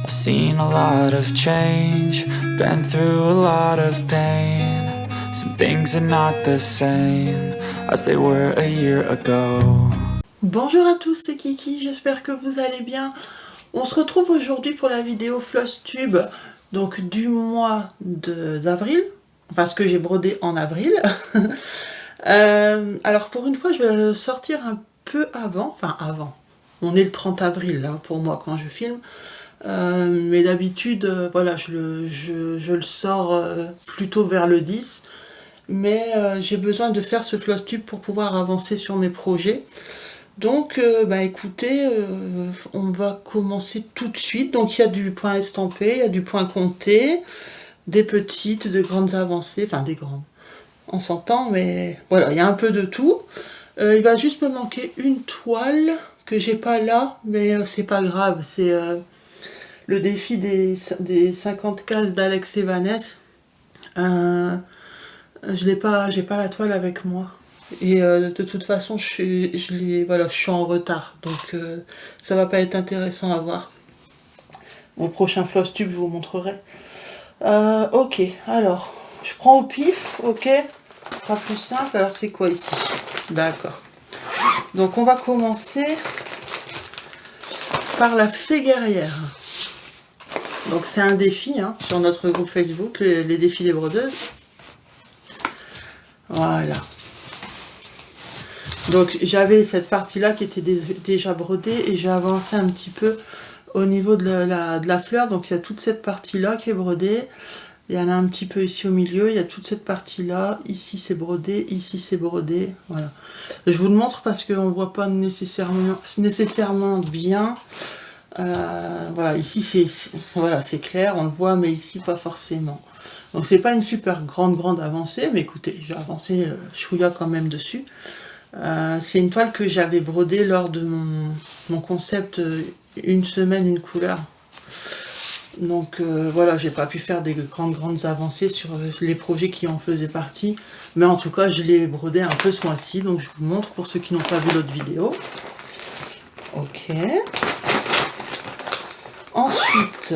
I've seen a lot of change, been through a lot of pain. Some things are not the same as they were a year ago. Bonjour à tous, c'est Kiki, j'espère que vous allez bien. On se retrouve aujourd'hui pour la vidéo Flosstube, donc du mois d'avril, enfin ce que j'ai brodé en avril. Alors pour une fois je vais le sortir un peu avant, on est le 30 avril là pour moi quand je filme. Mais d'habitude, voilà, je le sors plutôt vers le 10. Mais j'ai besoin de faire ce Flosstube pour pouvoir avancer sur mes projets. Donc, écoutez, on va commencer tout de suite. Donc, il y a du point estampé, il y a du point compté, des petites, de grandes avancées, enfin des grandes. On s'entend, mais voilà, il y a un peu de tout. Il va juste me manquer une toile que j'ai pas là, mais c'est pas grave. C'est le défi des 50 cases d'Alex et Vanessa. J'ai pas la toile avec moi. Et de toute façon, je suis en retard. Donc ça va pas être intéressant à voir. Au prochain Flosstube, je vous montrerai. Ok, alors, je prends au pif, ok. Ce sera plus simple. Alors c'est quoi ici? D'accord. Donc on va commencer par la fée guerrière. Donc c'est un défi hein, sur notre groupe Facebook, les défis des brodeuses. Voilà. Donc j'avais cette partie-là qui était déjà brodée et j'ai avancé un petit peu au niveau de la fleur. Donc il y a toute cette partie-là qui est brodée. Il y en a un petit peu ici au milieu. Il y a toute cette partie-là. Ici c'est brodé, ici c'est brodé. Voilà. Je vous le montre parce qu'on ne voit pas nécessairement bien. Voilà, ici c'est clair, on le voit, mais ici pas forcément. Donc c'est pas une super grande avancée, mais écoutez, j'ai avancé chouïa quand même dessus. C'est une toile que j'avais brodée lors de mon concept une semaine, une couleur. Donc voilà, j'ai pas pu faire des grandes avancées sur les projets qui en faisaient partie. Mais en tout cas, je l'ai brodé un peu ce mois-ci, donc je vous montre pour ceux qui n'ont pas vu l'autre vidéo. Ok. Ensuite,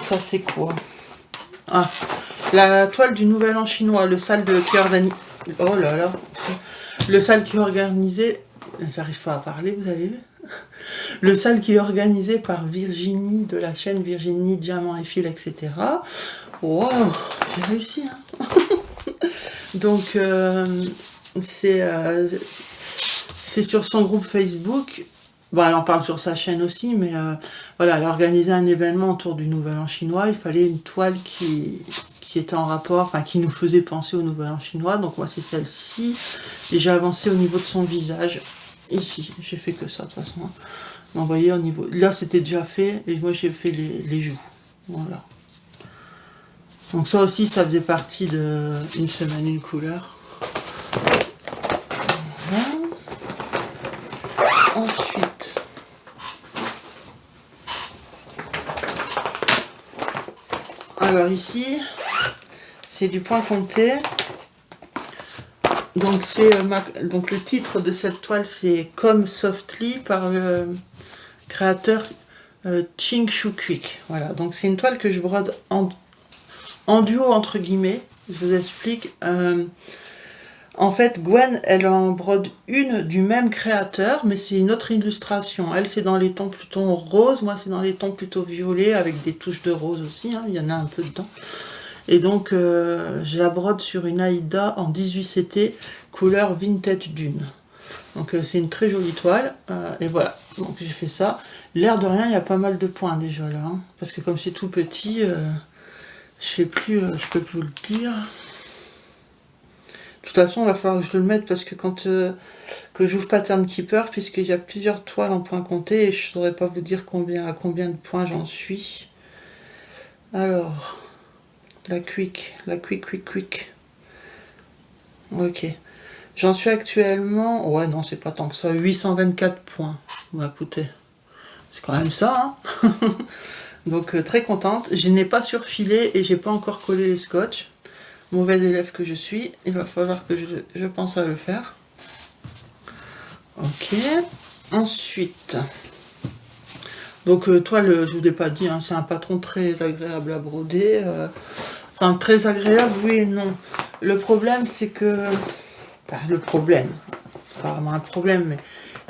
ça c'est quoi? Ah, la toile du Nouvel An chinois, le sale qui organise. Oh là là, le sale qui est organisé. J'arrive pas à parler, vous avez vu? Le sale qui est organisé par Virginie de la chaîne Virginie Diamant et Fil, etc. Wow, j'ai réussi. Hein. Donc c'est sur son groupe Facebook. Bon, elle en parle sur sa chaîne aussi, mais voilà, elle a organisé un événement autour du Nouvel An chinois. Il fallait une toile qui était en rapport, enfin qui nous faisait penser au Nouvel An chinois. Donc moi c'est celle-ci. Et j'ai avancé au niveau de son visage. Ici, j'ai fait que ça de toute façon. Donc vous voyez au niveau. Là c'était déjà fait, et moi j'ai fait les joues. Voilà. Donc ça aussi, ça faisait partie de une semaine, une couleur. Ensuite, alors ici, c'est du point compté. Donc donc le titre de cette toile, c'est Come Softly par le créateur Ching Shu Quick. Voilà, donc c'est une toile que je brode en duo entre guillemets. Je vous explique. En fait, Gwen, elle en brode une du même créateur, mais c'est une autre illustration. Elle, c'est dans les tons plutôt roses, moi, c'est dans les tons plutôt violets, avec des touches de rose aussi, hein, il y en a un peu dedans. Et donc, je la brode sur une Aïda en 18CT, couleur Vintage Dune. Donc, c'est une très jolie toile, et voilà. Donc, j'ai fait ça. L'air de rien, il y a pas mal de points déjà, là. Hein, parce que comme c'est tout petit, je sais plus, je peux vous le dire... De toute façon, il va falloir que je le mette parce que quand que j'ouvre Pattern Keeper, puisqu'il y a plusieurs toiles en point compté, et je ne saurais pas vous dire à combien de points j'en suis. Alors, la quick. Ok. J'en suis actuellement... Ouais, non, c'est pas tant que ça. 824 points. Bon, écoutez, c'est quand même ça, hein. Donc, très contente. Je n'ai pas surfilé et j'ai pas encore collé les scotch. Mauvais élève que je suis, il va falloir que je pense à le faire. Ok. Ensuite, donc toile, je vous l'ai pas dit, hein, c'est un patron très agréable à broder. Enfin, très agréable, oui et non. Le problème, c'est que... Enfin, le problème, c'est pas vraiment un problème, mais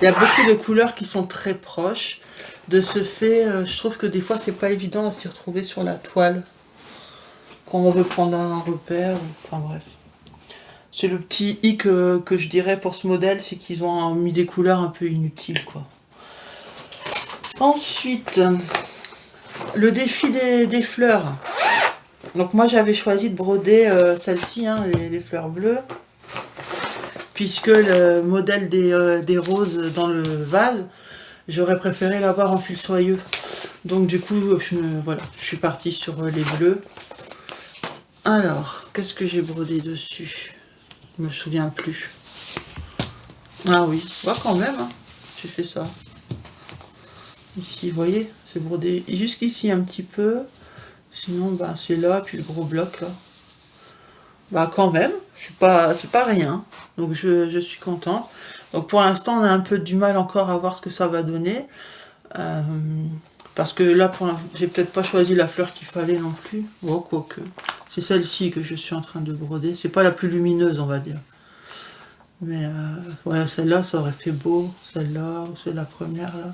il y a beaucoup de couleurs qui sont très proches. De ce fait, je trouve que des fois, c'est pas évident à s'y retrouver sur la toile. Quand on veut prendre un repère, enfin bref. C'est le petit hic que je dirais pour ce modèle, c'est qu'ils ont mis des couleurs un peu inutiles, quoi. Ensuite, le défi des fleurs. Donc moi j'avais choisi de broder celle-ci, hein, les fleurs bleues, puisque le modèle des roses dans le vase, j'aurais préféré l'avoir en fil soyeux. Donc du coup, voilà, je suis partie sur les bleus. Alors, qu'est-ce que j'ai brodé dessus? Je me souviens plus. Ah oui, quand même, hein, j'ai fait ça. Ici, vous voyez, c'est brodé jusqu'ici un petit peu. Sinon, bah, c'est là, puis le gros bloc, là. Bah, quand même, c'est pas rien. Donc, je suis contente. Donc, pour l'instant, on a un peu du mal encore à voir ce que ça va donner. Parce que là, j'ai peut-être pas choisi la fleur qu'il fallait non plus. Oh, quoique. C'est celle-ci que je suis en train de broder. C'est pas la plus lumineuse, on va dire. Mais ouais, celle-là, ça aurait fait beau. Celle-là, c'est la première, là.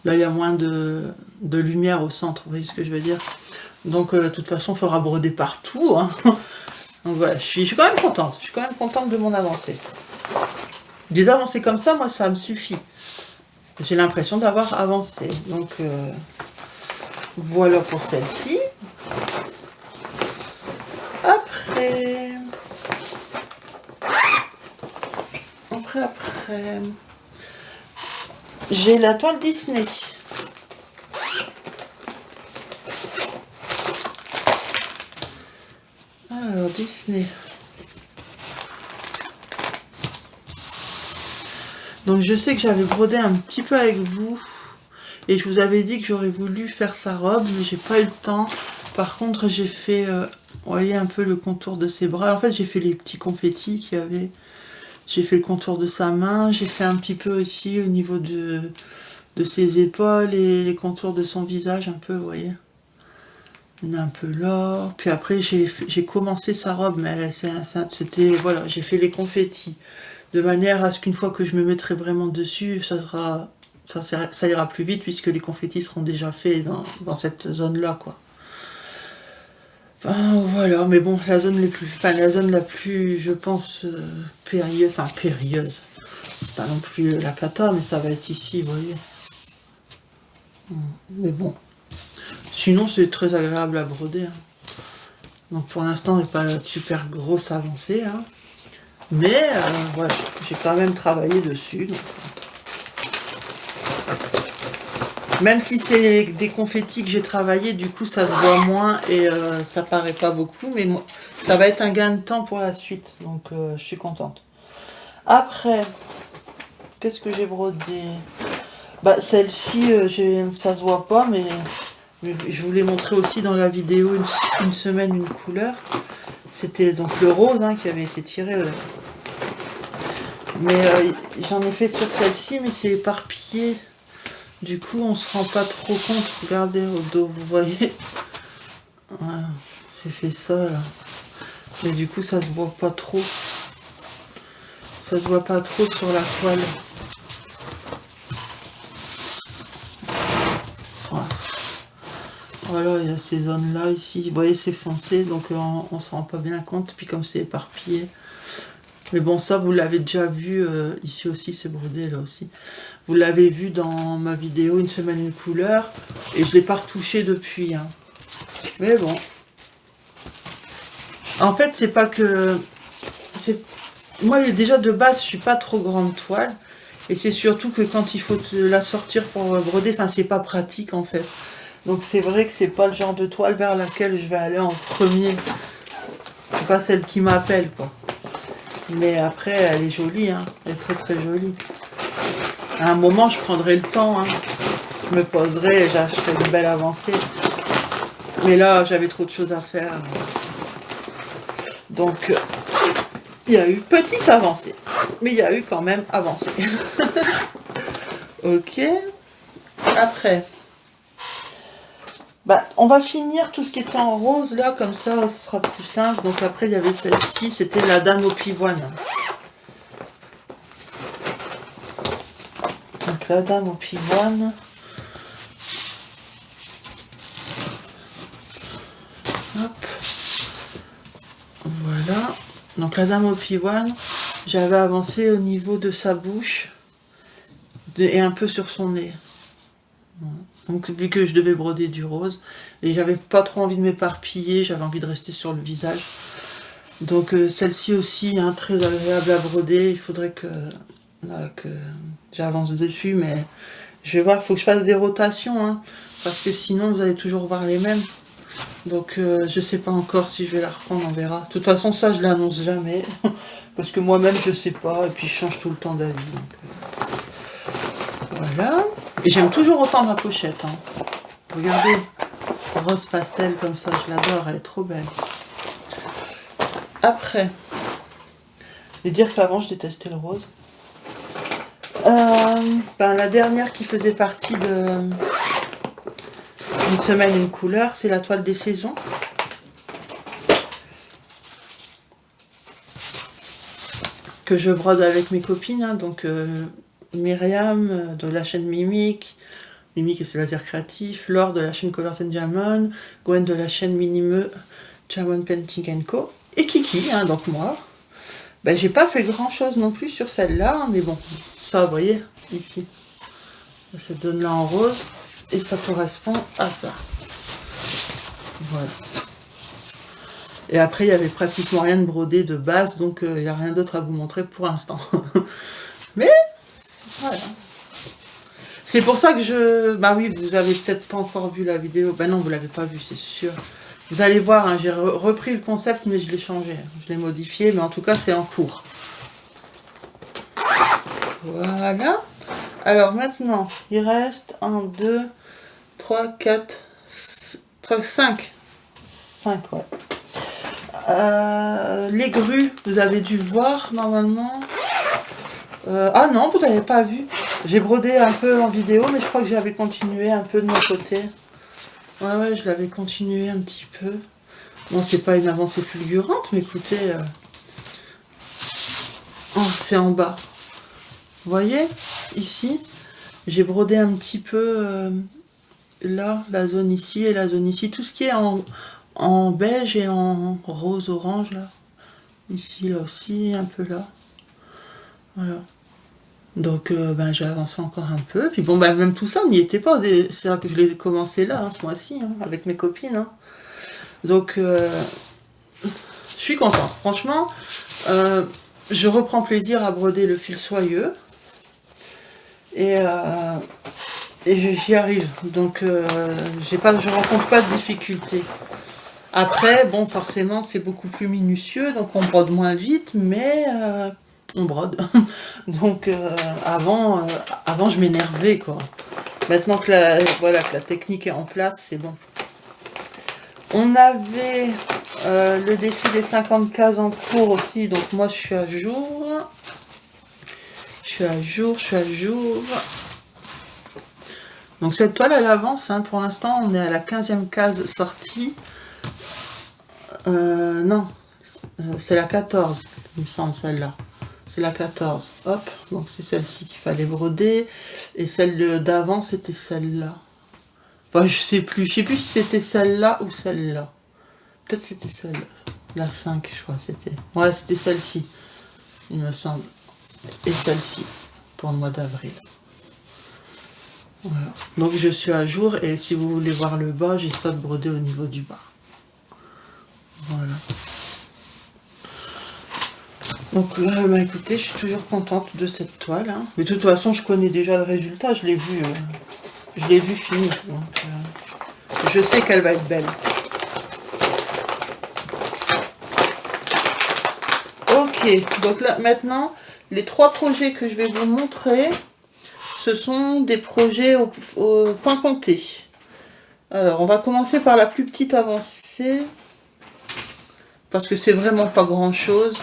Là, il y a moins de lumière au centre, vous voyez ce que je veux dire. Donc, de toute façon, il faudra broder partout. Hein. Donc voilà, je suis quand même contente. Je suis quand même contente de mon avancée. Des avancées comme ça, moi, ça me suffit. J'ai l'impression d'avoir avancé. Donc, voilà pour celle-ci. Après, j'ai la toile Disney. Alors, Disney. Donc, je sais que j'avais brodé un petit peu avec vous. Et je vous avais dit que j'aurais voulu faire sa robe, mais j'ai pas eu le temps. Par contre, j'ai fait, vous voyez un peu le contour de ses bras. En fait, j'ai fait les petits confettis qu'il y avait. J'ai fait le contour de sa main. J'ai fait un petit peu aussi au niveau de ses épaules et les contours de son visage un peu, vous voyez. Il y en a un peu là. Puis après, j'ai commencé sa robe, mais c'était, voilà, j'ai fait les confettis. De manière à ce qu'une fois que je me mettrai vraiment dessus, ça ira plus vite puisque les confettis seront déjà faits dans cette zone-là, quoi. Enfin, voilà, mais bon, la zone la plus, je pense, périlleuse, c'est pas non plus la cata, mais ça va être ici, vous voyez. Mais bon, sinon c'est très agréable à broder. Hein. Donc pour l'instant, on n'est pas super grosse avancée, hein. Mais voilà, j'ai quand même travaillé dessus. Donc. Même si c'est des confettis que j'ai travaillé, du coup ça se voit moins et ça paraît pas beaucoup, mais moi, ça va être un gain de temps pour la suite, donc je suis contente. Après, qu'est-ce que j'ai brodé? Bah celle-ci, ça se voit pas, mais je vous l'ai montré aussi dans la vidéo une semaine, une couleur. C'était donc le rose hein, qui avait été tiré. Mais j'en ai fait sur celle-ci, mais c'est éparpillé. Du coup, on se rend pas trop compte. Regardez au dos, vous voyez. Voilà, j'ai fait ça là. Mais du coup, ça se voit pas trop. Ça se voit pas trop sur la toile. Voilà. Voilà, il y a ces zones-là ici. Vous voyez, c'est foncé, donc on se rend pas bien compte. Puis comme c'est éparpillé. Mais bon, ça, vous l'avez déjà vu. Ici aussi, c'est brodé, là aussi. Vous l'avez vu dans ma vidéo une semaine, une couleur. Et je ne l'ai pas retouché depuis. Hein. Mais bon. En fait, c'est pas que... Moi, déjà, de base, je suis pas trop grande toile. Et c'est surtout que quand il faut la sortir pour broder, enfin, c'est pas pratique, en fait. Donc, c'est vrai que c'est pas le genre de toile vers laquelle je vais aller en premier. C'est pas celle qui m'appelle, quoi. Mais après, elle est jolie, hein. Elle est très très jolie. À un moment, je prendrai le temps. Hein. Je me poserai et j'achèterai une belle avancée. Mais là, j'avais trop de choses à faire. Donc, il y a eu petite avancée. Mais il y a eu quand même avancé. Ok. Après, bah, on va finir tout ce qui était en rose là, comme ça, ce sera plus simple. Donc après, il y avait celle-ci, c'était la dame au pivoine. Donc la dame au pivoine. Hop. Voilà. Donc la dame au pivoine, j'avais avancé au niveau de sa bouche et un peu sur son nez. Voilà. Donc vu que je devais broder du rose, et j'avais pas trop envie de m'éparpiller, j'avais envie de rester sur le visage. Donc celle-ci aussi, hein, très agréable à broder, il faudrait que, là, que j'avance dessus, mais je vais voir, il faut que je fasse des rotations, hein, parce que sinon vous allez toujours voir les mêmes. Donc je sais pas encore si je vais la reprendre, on verra. De toute façon ça je l'annonce jamais, parce que moi-même je sais pas, et puis je change tout le temps d'avis. Voilà. Et j'aime toujours autant ma pochette. Hein. Regardez, rose pastel comme ça, je l'adore, elle est trop belle. Après, et dire qu'avant je détestais le rose. Ben, la dernière qui faisait partie de Une semaine, une couleur, c'est la toile des saisons. Que je brode avec mes copines, hein, donc Myriam de la chaîne Mimic, Mimic et ses lasers créatifs, Laure de la chaîne Colors and Diamond, Gwen de la chaîne Minimeux, German Painting Co. Et Kiki, hein, donc moi. Ben, j'ai pas fait grand chose non plus sur celle-là, mais bon, ça, vous voyez, ici. Ça donne là en rose, et ça correspond à ça. Voilà. Et après, il n'y avait pratiquement rien de brodé de base, donc il n'y a rien d'autre à vous montrer pour l'instant. Mais, voilà. C'est pour ça que je... Bah oui, vous avez peut-être pas encore vu la vidéo. Bah non, vous l'avez pas vu, c'est sûr. Vous allez voir, hein, j'ai repris le concept, mais je l'ai changé. Je l'ai modifié, mais en tout cas, c'est en cours. Voilà. Alors maintenant, il reste 1, 2, 3, 4, 5. 5, ouais. Les grues, vous avez dû voir normalement. Ah non, vous n'avez pas vu. J'ai brodé un peu en vidéo, mais je crois que j'avais continué un peu de mon côté. Ouais, je l'avais continué un petit peu. Bon, c'est pas une avancée fulgurante, mais écoutez, oh, c'est en bas. Vous voyez, ici, j'ai brodé un petit peu là, la zone ici et la zone ici. Tout ce qui est en beige et en rose-orange, là. Ici, là aussi, un peu là. Voilà. Donc, ben, j'ai avancé encore un peu. Puis bon, ben, même tout ça, on n'y était pas. C'est là que je l'ai commencé là, hein, ce mois-ci, hein, avec mes copines. Hein. Donc, je suis contente. Franchement, je reprends plaisir à broder le fil soyeux. Et j'y arrive. Donc, je rencontre pas de difficultés. Après, bon, forcément, c'est beaucoup plus minutieux, donc on brode moins vite, mais on brode. Donc, avant, je m'énervais, quoi. Maintenant que que la technique est en place, c'est bon. On avait le défi des 50 cases en cours aussi, donc moi, je suis à jour. Je suis à jour. Donc, cette toile, elle avance, hein. Pour l'instant, on est à la 15e case sortie. Non, c'est la 14, il me semble, celle-là. C'est la 14. Hop, donc c'est celle-ci qu'il fallait broder. Et celle d'avant, c'était celle-là. Enfin, je sais plus si c'était celle-là ou celle-là. Peut-être c'était celle-là. La 5, je crois, c'était. Ouais, c'était celle-ci, il me semble. Et celle-ci, pour le mois d'avril. Voilà. Donc je suis à jour, et si vous voulez voir le bas, j'ai ça de broder au niveau du bas. Voilà. Donc là, bah, écoutez, je suis toujours contente de cette toile. Hein. Mais de toute façon, je connais déjà le résultat. Je l'ai vu fini. Donc, je sais qu'elle va être belle. Ok, donc là, maintenant, les 3 projets que je vais vous montrer, ce sont des projets au point compté. Alors, on va commencer par la plus petite avancée. Parce que c'est vraiment pas grand chose.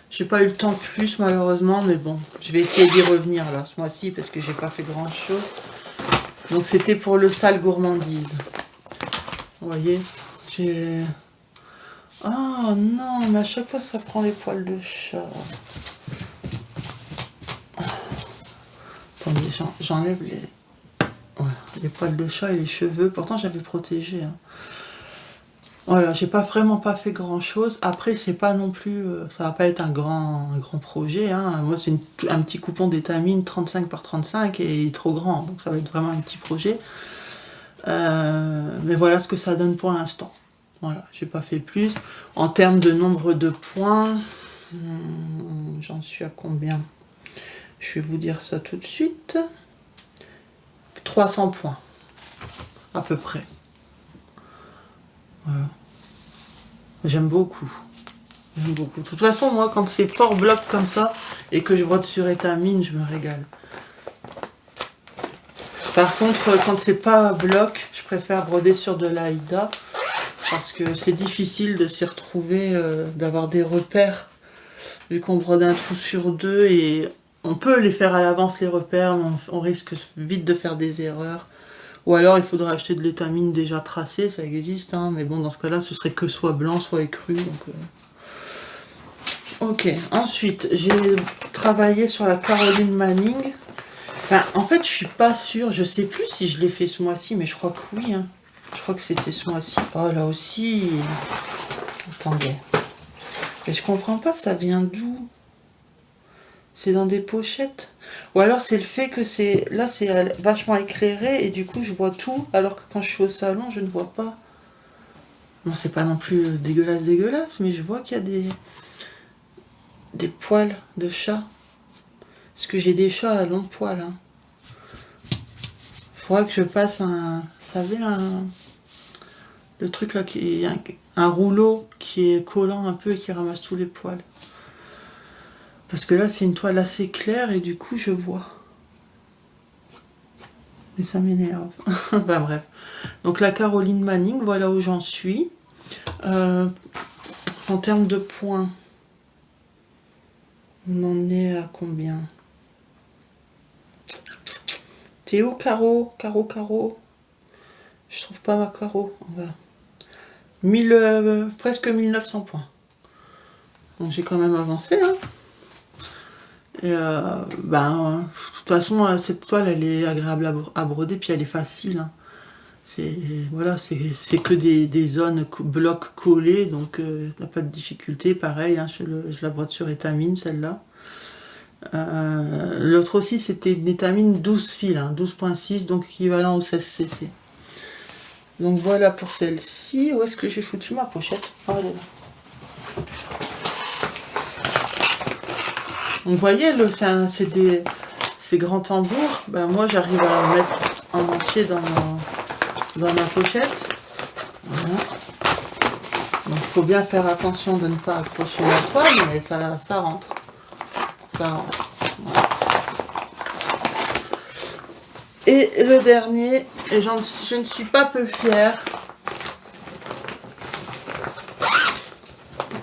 J'ai pas eu le temps de plus malheureusement, mais bon, je vais essayer d'y revenir là ce mois-ci parce que j'ai pas fait grand chose. Donc c'était pour le sale gourmandise. Vous voyez, j'ai... Oh non, mais à chaque fois ça prend les poils de chat. Attendez, j'enlève les poils de chat et les cheveux. Pourtant j'avais protégé. Hein. Voilà, j'ai vraiment pas fait grand chose. Après, c'est pas non plus, ça va pas être un grand projet. Hein. Moi, c'est un petit coupon d'étamine 35 par 35 et il est trop grand, donc ça va être vraiment un petit projet. Mais voilà ce que ça donne pour l'instant. Voilà, j'ai pas fait plus. En termes de nombre de points, j'en suis à combien? Je vais vous dire ça tout de suite. 300 points, à peu près. Voilà. J'aime beaucoup. J'aime beaucoup. De toute façon, moi, quand c'est fort bloc comme ça et que je brode sur étamine, je me régale. Par contre, quand c'est pas bloc, je préfère broder sur de l'Aïda parce que c'est difficile de s'y retrouver, d'avoir des repères. Vu qu'on brode un trou sur deux et on peut les faire à l'avance les repères, mais on risque vite de faire des erreurs. Ou alors il faudra acheter de l'étamine déjà tracée, ça existe, hein, mais bon dans ce cas-là ce serait que soit blanc, soit écru. Donc, Ok, ensuite j'ai travaillé sur la Caroline Manning. Enfin, en fait je suis pas sûre, je sais plus si je l'ai fait ce mois-ci, mais je crois que oui. Hein. Je crois que c'était ce mois-ci. Oh là aussi. Attendez. Mais je comprends pas, ça vient d'où? C'est dans des pochettes. Ou alors c'est le fait que là c'est vachement éclairé et du coup je vois tout, alors que quand je suis au salon je ne vois pas. Non, c'est pas non plus dégueulasse, mais je vois qu'il y a des poils de chat. Parce que j'ai des chats à long poil. Hein. Faudra que je passe vous savez, le truc là qui est un rouleau qui est collant un peu et qui ramasse tous les poils. Parce que là, c'est une toile assez claire et du coup, je vois. Et ça m'énerve. Bah bref. Donc la Caroline Manning, voilà où j'en suis. En termes de points, on en est à combien? T'es où, Caro? Caro. Je trouve pas ma Caro. Voilà. Presque 1900 points. Donc j'ai quand même avancé, hein. Et de toute façon, cette toile, elle est agréable à broder, puis elle est facile. Hein. C'est que des zones blocs collés, donc il n'y a pas de difficulté. Pareil, hein, je la brode sur étamine, celle-là. L'autre aussi, c'était une étamine 12 fils, hein, 12.6, donc équivalent au 16CT. Donc voilà pour celle-ci. Où est-ce que j'ai foutu ma pochette? Oh, elle est là. Donc, vous voyez, ces grands tambours, ben moi j'arrive à le mettre en entier dans ma pochette. Voilà. Donc il faut bien faire attention de ne pas accrocher la toile, mais ça rentre. Ça rentre. Voilà. Et le dernier, et je ne suis pas peu fière.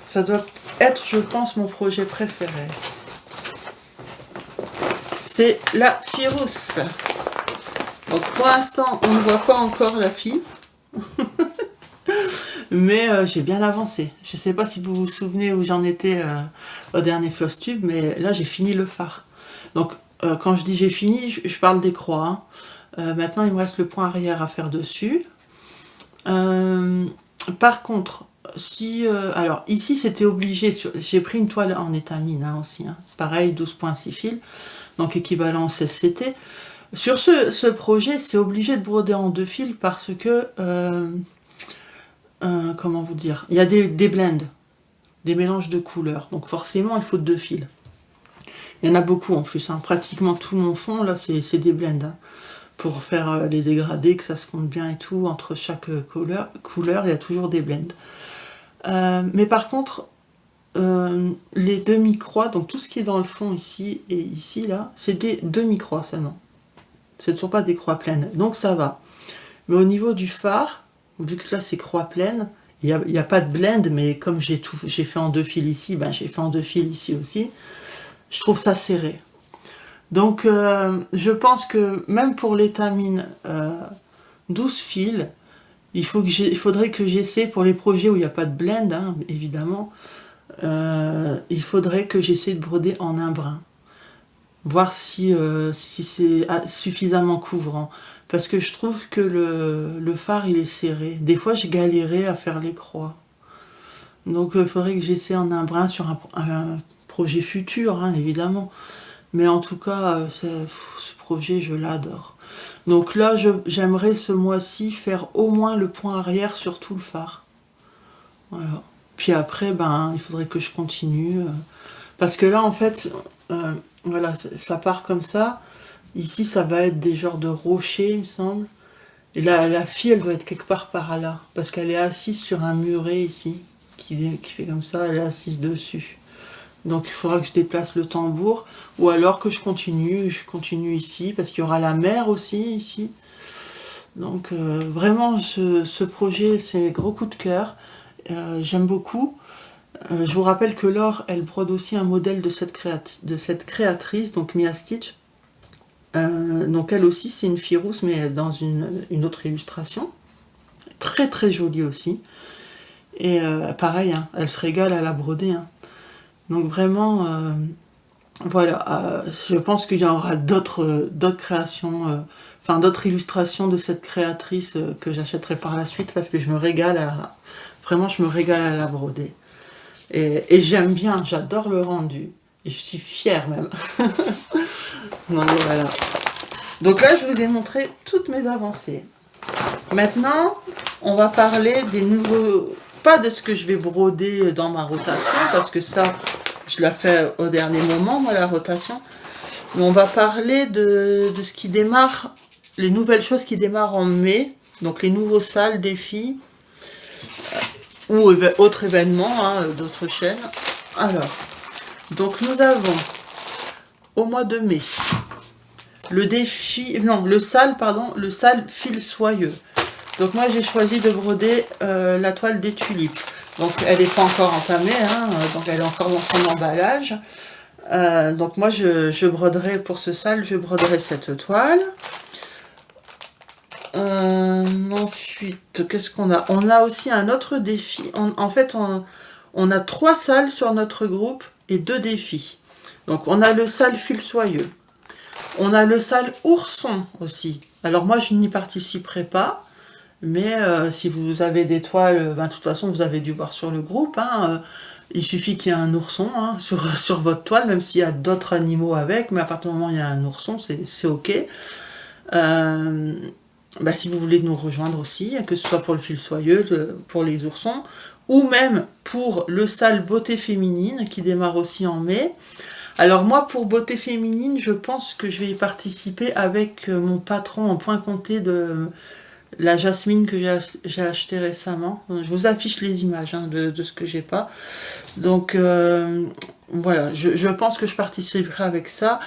Ça doit être, je pense, mon projet préféré. C'est la fille rousse. Donc pour l'instant, on ne voit pas encore la fille. Mais j'ai bien avancé. Je ne sais pas si vous vous souvenez où j'en étais au dernier Flosstube, mais là j'ai fini le phare. Donc quand je dis j'ai fini, je parle des croix. Hein. Maintenant il me reste le point arrière à faire dessus. Par contre, alors ici c'était obligé, j'ai pris une toile en étamine hein, aussi. Hein. Pareil, 12.6 fils. Donc équivalent au 16CT. Sur ce projet, c'est obligé de broder en 2 fils parce que, comment vous dire, il y a des blends, des mélanges de couleurs. Donc forcément, il faut 2 fils. Il y en a beaucoup en plus. Hein. Pratiquement tout mon fond, là, c'est des blends. Hein. Pour faire les dégradés, que ça se fonde bien et tout, entre chaque couleur, il y a toujours des blends. Mais par contre, les demi-croix, donc tout ce qui est dans le fond ici et ici là, c'est des demi-croix seulement. Ce ne sont pas des croix pleines, donc ça va. Mais au niveau du phare, vu que là c'est croix pleine, Il n'y a pas de blend, mais comme j'ai fait en 2 fils ici, ben j'ai fait en 2 fils ici aussi. Je trouve ça serré. Donc, je pense que même pour l'étamine 12 fils, il faudrait que j'essaie, pour les projets où il n'y a pas de blend, hein, évidemment, il faudrait que j'essaie de broder en un brin. Voir si c'est suffisamment couvrant. Parce que je trouve que le fard, il est serré. Des fois, je galérais à faire les croix. Donc, il faudrait que j'essaie en un brin sur un projet futur, hein, évidemment. Mais en tout cas, ce projet, je l'adore. Donc là, j'aimerais ce mois-ci faire au moins le point arrière sur tout le phare. Voilà. Puis après, ben, il faudrait que je continue. Parce que là, en fait, voilà, ça part comme ça. Ici, ça va être des genres de rochers, il me semble. Et là, la fille, elle doit être quelque part par là. Parce qu'elle est assise sur un muret ici, qui fait comme ça, elle est assise dessus. Donc il faudra que je déplace le tambour. Ou alors que je continue ici, parce qu'il y aura la mer aussi, ici. Donc vraiment, ce projet, c'est un gros coup de cœur. J'aime beaucoup. Je vous rappelle que Laure, elle brode aussi un modèle de cette créatrice, donc Mia Stitch. Donc elle aussi, c'est une fille rousse, mais dans une autre illustration. Très très jolie aussi. Et pareil, hein, elle se régale à la broder. Hein. Donc vraiment, voilà, je pense qu'il y aura d'autres créations, enfin d'autres illustrations de cette créatrice que j'achèterai par la suite parce que je me régale vraiment je me régale à la broder. Et j'aime bien, j'adore le rendu. Et je suis fière même. Donc voilà. Donc là, je vous ai montré toutes mes avancées. Maintenant, on va parler des nouveaux... Pas de ce que je vais broder dans ma rotation, parce que ça, je la fais au dernier moment, moi, la rotation. Mais on va parler de ce qui démarre, les nouvelles choses qui démarrent en mai. Donc les nouveaux salles, défis, ou autres événements, hein, d'autres chaînes. Alors, donc nous avons, au mois de mai, le sale fil soyeux. Donc moi j'ai choisi de broder la toile des tulipes. Donc elle n'est pas encore entamée, hein, donc elle est encore dans son emballage. Donc moi je broderai pour ce sale, je broderai cette toile. Ensuite, qu'est-ce qu'on a? On a aussi un autre défi. En fait, on a 3 salles sur notre groupe et 2 défis. Donc on a le sale fil soyeux. On a le sale ourson aussi. Alors moi je n'y participerai pas. Mais si vous avez des toiles, ben, de toute façon vous avez dû voir sur le groupe, hein, il suffit qu'il y ait un ourson hein, sur votre toile, même s'il y a d'autres animaux avec, mais à partir du moment où il y a un ourson, c'est ok. Ben, si vous voulez nous rejoindre aussi, que ce soit pour le fil soyeux, pour les oursons, ou même pour le sale beauté féminine qui démarre aussi en mai. Alors moi pour beauté féminine, je pense que je vais y participer avec mon patron en point compté de... la jasmine que j'ai acheté récemment. Je vous affiche les images hein, de ce que j'ai pas. Donc voilà, je pense que je participerai avec ça.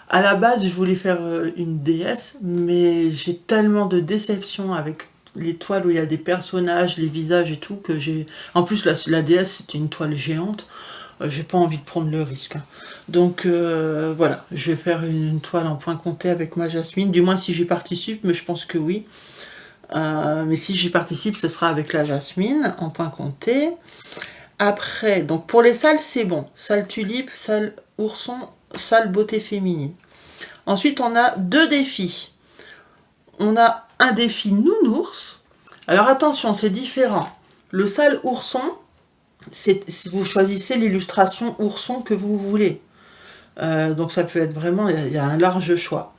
À la base, je voulais faire une déesse, mais j'ai tellement de déception avec les toiles où il y a des personnages, les visages et tout, que j'ai... En plus, la déesse, c'était une toile géante. J'ai pas envie de prendre le risque. Hein. Donc voilà, je vais faire une toile en point compté avec ma jasmine. Du moins si j'y participe, mais je pense que oui. Mais si j'y participe, ce sera avec la jasmine en point compté. Après, donc pour les salles, c'est bon. Salle tulipe, salle ourson, salle beauté féminine. Ensuite, on a 2 défis. On a un défi nounours. Alors attention, c'est différent. Le sale ourson, vous choisissez l'illustration ourson que vous voulez. Donc ça peut être vraiment, il y a un large choix.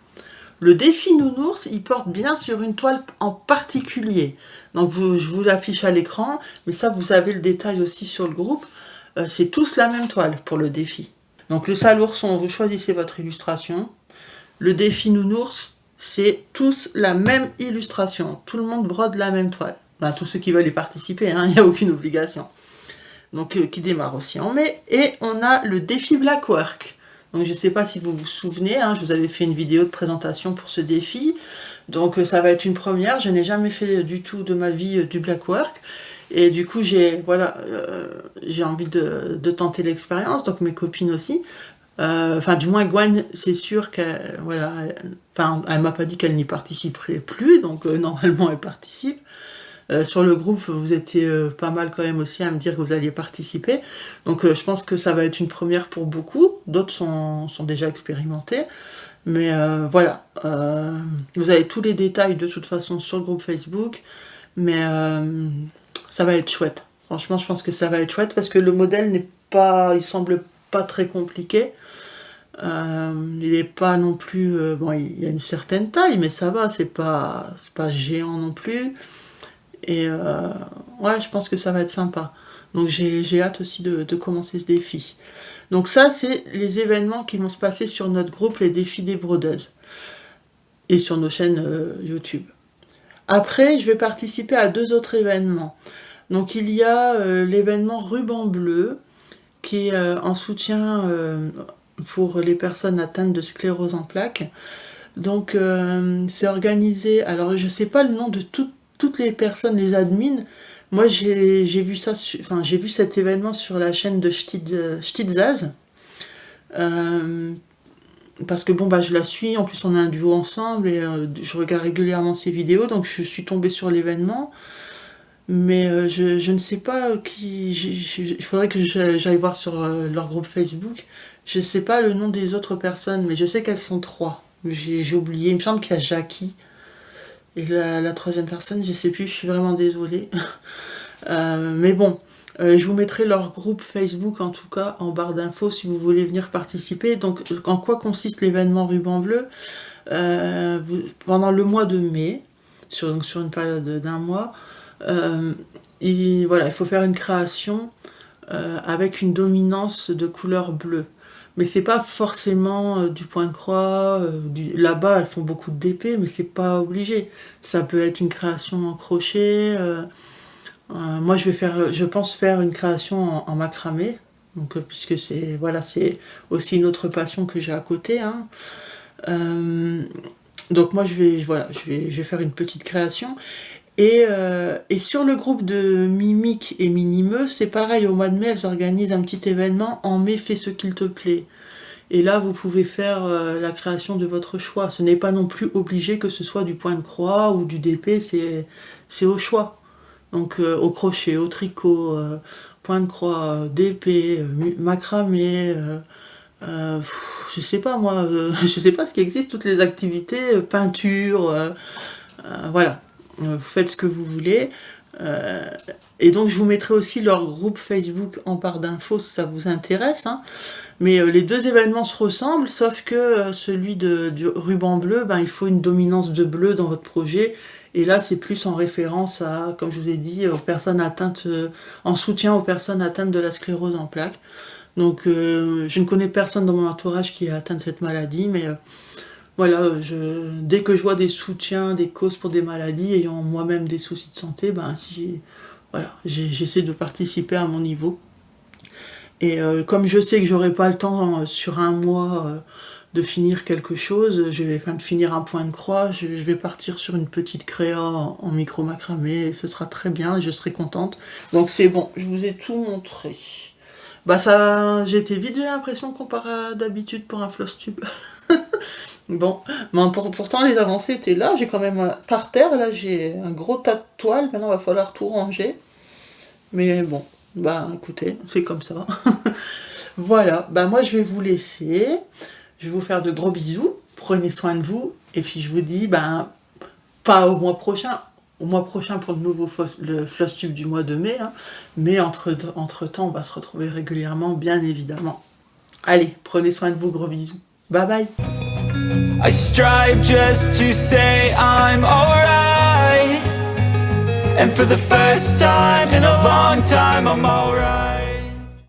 Le défi nounours, il porte bien sur une toile en particulier. Donc je vous l'affiche à l'écran, mais ça vous avez le détail aussi sur le groupe. C'est tous la même toile pour le défi. Donc le sale ourson, vous choisissez votre illustration. Le défi nounours, c'est tous la même illustration. Tout le monde brode la même toile. Ben, tous ceux qui veulent y participer, hein, il n'y a aucune obligation. Donc qui démarre aussi en mai. Et on a le défi Blackwork. Donc je ne sais pas si vous vous souvenez, hein, je vous avais fait une vidéo de présentation pour ce défi. Donc ça va être une première, je n'ai jamais fait du tout de ma vie du Blackwork. Et du coup, j'ai envie de tenter l'expérience, donc mes copines aussi. Enfin, du moins, Gwen, c'est sûr qu'elle, voilà, elle m'a pas dit qu'elle n'y participerait plus, donc normalement, elle participe. Sur le groupe, vous étiez pas mal quand même aussi à me dire que vous alliez participer. Donc, je pense que ça va être une première pour beaucoup. D'autres sont déjà expérimentés. Mais voilà, vous avez tous les détails de toute façon sur le groupe Facebook. Mais ça va être chouette. Franchement, je pense que ça va être chouette parce que le modèle il semble pas très compliqué. Il est pas non plus, bon, il y a une certaine taille, mais ça va, c'est pas géant non plus. Et ouais, je pense que ça va être sympa. Donc j'ai hâte aussi de commencer ce défi. Donc ça, c'est les événements qui vont se passer sur notre groupe, les défis des brodeuses. Et sur nos chaînes YouTube. Après, je vais participer à 2 autres événements. Donc il y a l'événement Ruban Bleu, qui est en soutien pour les personnes atteintes de sclérose en plaques. Donc c'est organisé, alors je sais pas le nom de toutes les personnes, les admins. Moi j'ai vu ça, j'ai vu cet événement sur la chaîne de Ch'tizaz. Parce que bon bah je la suis, en plus on a un duo ensemble et je regarde régulièrement ses vidéos, donc je suis tombée sur l'événement. Mais je ne sais pas qui. Il faudrait que j'aille voir sur leur groupe Facebook. Je ne sais pas le nom des autres personnes, mais je sais qu'elles sont 3. J'ai oublié. Il me semble qu'il y a Jackie. Et la troisième personne, je ne sais plus, je suis vraiment désolée. Mais bon, je vous mettrai leur groupe Facebook en tout cas en barre d'infos si vous voulez venir participer. Donc, en quoi consiste l'événement Ruban Bleu pendant le mois de mai, sur une période d'1 mois. Il faut faire une création avec une dominance de couleur bleue. Mais c'est pas forcément du point de croix. Là-bas, elles font beaucoup de DP, mais c'est pas obligé. Ça peut être une création en crochet. Moi, je pense faire une création en macramé. Donc, puisque c'est aussi une autre passion que j'ai à côté. Hein. Donc moi, je vais faire une petite création. Et sur le groupe de Mimique et Minimeux, c'est pareil, au mois de mai, elles organisent un petit événement « En mai, fais ce qu'il te plaît ». Et là, vous pouvez faire la création de votre choix. Ce n'est pas non plus obligé que ce soit du point de croix ou du DP, c'est au choix. Donc au crochet, au tricot, point de croix, DP, macramé, je sais pas moi, je sais pas ce qui existe, toutes les activités, peinture, voilà. Vous faites ce que vous voulez. Et donc je vous mettrai aussi leur groupe Facebook en barre d'infos si ça vous intéresse. Hein. Mais les 2 événements se ressemblent, sauf que celui du ruban bleu, il faut une dominance de bleu dans votre projet. Et là, c'est plus en référence à, comme je vous ai dit, aux personnes atteintes, en soutien aux personnes atteintes de la sclérose en plaques. Donc je ne connais personne dans mon entourage qui est atteint de cette maladie, mais voilà, dès que je vois des soutiens, des causes pour des maladies, ayant moi-même des soucis de santé, j'essaie de participer à mon niveau. Et comme je sais que j'aurai pas le temps sur 1 mois de finir quelque chose, de finir un point de croix, je vais partir sur une petite créa en micro macramé, et ce sera très bien, et je serai contente. Donc c'est bon, je vous ai tout montré. J'ai été vite, j'ai l'impression, comparé à d'habitude pour un floss tube. Bon, mais pourtant les avancées étaient là, j'ai quand même par terre, là j'ai un gros tas de toile, maintenant il va falloir tout ranger. Mais bon, écoutez, c'est comme ça. Voilà, moi je vais vous laisser, je vais vous faire de gros bisous, prenez soin de vous, et puis je vous dis, pas au mois prochain pour le floss tube du mois de mai, hein, mais entre-temps on va se retrouver régulièrement, bien évidemment. Allez, prenez soin de vous, gros bisous. Bye bye. I strive just to say I'm alright. And for the first time in a long time, I'm alright.